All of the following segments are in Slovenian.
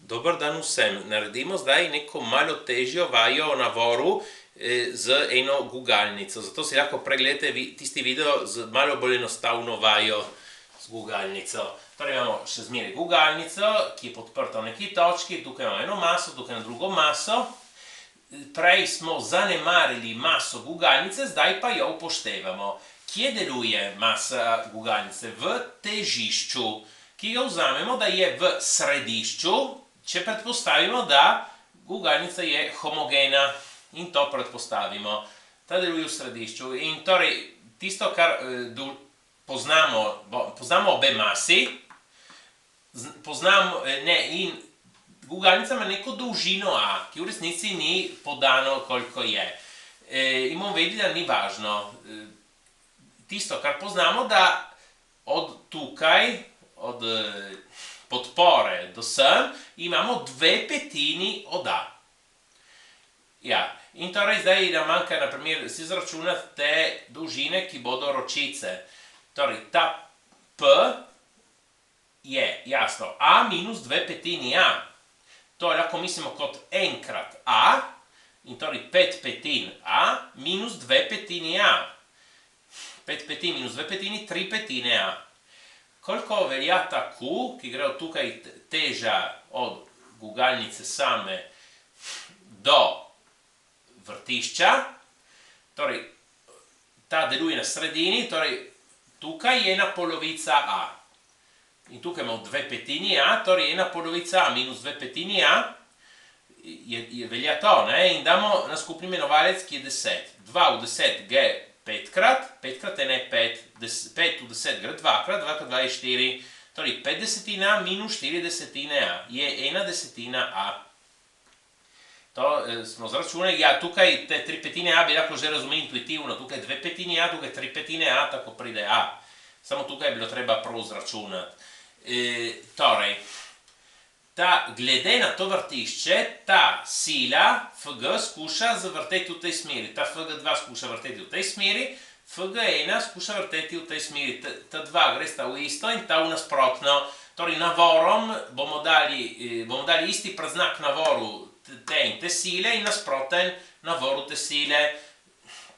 Dobar dan vsem. Naredimo zdaj neko malo težjo vajo o navoru z eno gugalnico. Zato si lahko pregledate tisti video z malo bolj enostavno vajo z gugalnico. Torej imamo še zmeraj gugalnico, ki je podprta v neki točki, tukaj imamo eno maso, tukaj eno drugo maso. Prej smo zanemarili maso gugalnice, zdaj pa jo upoštevamo. Kje deluje masa gugalnice? V težišču, ki ga vzamemo, da je v središču, če predpostavimo, da gugalnica je homogena in to predpostavimo. Ta deluje v središču. In torej, tisto, kar poznamo obe masi, in gugalnica ima neko dolžino A, ki v resnici ni podano, koliko je. In bomo vedeli, da ni važno. Tisto, kar poznamo, da od tukaj, od podpore do sem, imamo 2/5 od A. Ja, in torej zdaj nam manjka, na primer, si izračunati te dolžine, ki bodo ročice. Torej, ta P je, jasno, A minus 2/5 A. To lahko mislimo kot enkrat A, in torej 5/5 A minus 2/5 A. 5/5 minus 2/5, 3/5 A. Koliko velja ta Q, ki gre od tukaj teža od gugalnice same do vrtišča, torej ta deluje na sredini, torej tukaj je ena polovica A. In tukaj imamo 2/5 A, torej ena polovica A minus 2/5 A, velja to, ne? In damo na skupni imenovalec, ki je 10. 2 v 10 gre 5krat, 5krat 1 je 5, 5 v 10 gre 2krat, 2 krat 2 je 4, torej 5/10 A minus 4/10 A je 1/10 A. To smo zračunali, ja, tukaj te 3/5 A bi lahko že razumeli intuitivno, tukaj 2/5 A, tukaj 3/5 A, tako pride A. Samo tukaj je bilo treba prav zračunati. Torej, glede na to vrtišče, ta sila Fg skuša zavrteti v tej smeri, ta Fg2 skuša vrteti v tej smeri, Fg1 skuša vrteti v tej smeri, ta dva gresta v isto in ta v nasprotno. Torej, navorom bomo dali isti predznak navoru te in te sile in nasproten navoru te sile.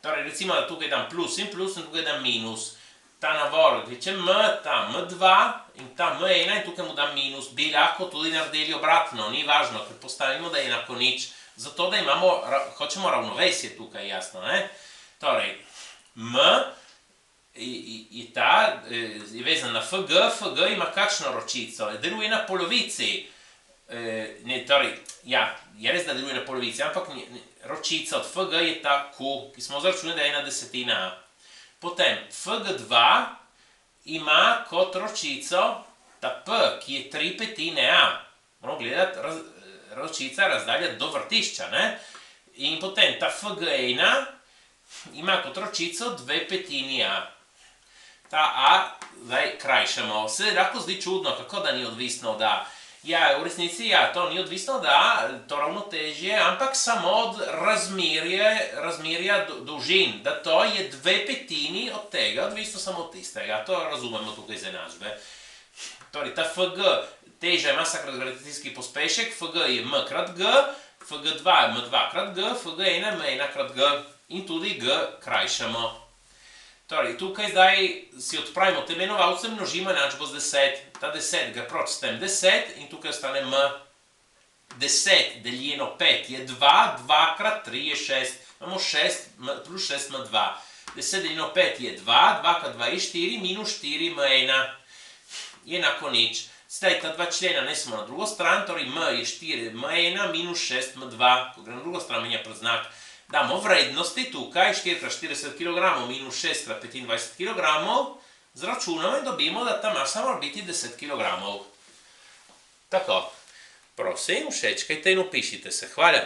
Torej, recimo, da tukaj dam plus in tukaj dam minus. Ta navor kliče M, ta M2 in ta M1 in tukaj mu dam minus. Bi lahko tudi naredili obratno, ni važno, ker postavimo, da je enako nič. Zato, da hočemo ravnovesje tukaj, jasno, ne? Torej, M je vezan na Fg, Fg ima kakšno ročico? Deluje na polovici. Torej, ja, je res, da deluje na polovici, ampak ročica od Fg je ta Q, ki smo zračunali, da je 1/10 A. Potem Fg2 ima kot ročico ta P, ki je 3/5 A. Moramo gledati ročica razdalja do vrtišča, ne? In potem ta Fg1 ima kot ročico 2/5 A. Ta A zdaj krajšamo. Se lahko zdi čudno, kako da ni odvisno od A. Ja, v resnici, ja, to ni odvisno od A, to ravnotežje, ampak samo od razmerja dolžin, da to je 2/5 od tega, odvisno samo od tistega. To razumemo tukaj iz enačbe. Torej, ta Fg, teža je masa krat gravitacijski pospešek, Fg je M krat G, Fg2 je M2 krat G, Fg1 je M1 krat G in tudi G krajšamo. Torej, tukaj zdaj si odpravimo te imenovalce, množimo enačbo z 10. Ta 10 gre proč s tem 10 in tukaj ostane M. 10 deljeno 5 je 2, 2 krat 3 je 6. Imamo 6 plus 6 ima 2. 10 deljeno 5 je 2, 2 krat 2 je 4, minus 4 M1 je enako nič. Zdaj, ta dva člena nesemo na drugo stran, torej M je 4 M1 minus 6 M2. Ko gre na drugo stran, menja predznak. Damo vrednosti tukaj, 4 krat 40 kg minus 6 krat 25 kg, zračunamo in dobimo, da ta masa mora biti 10 kg. Tako, prosim, všečkajte in upišite se. Hvala.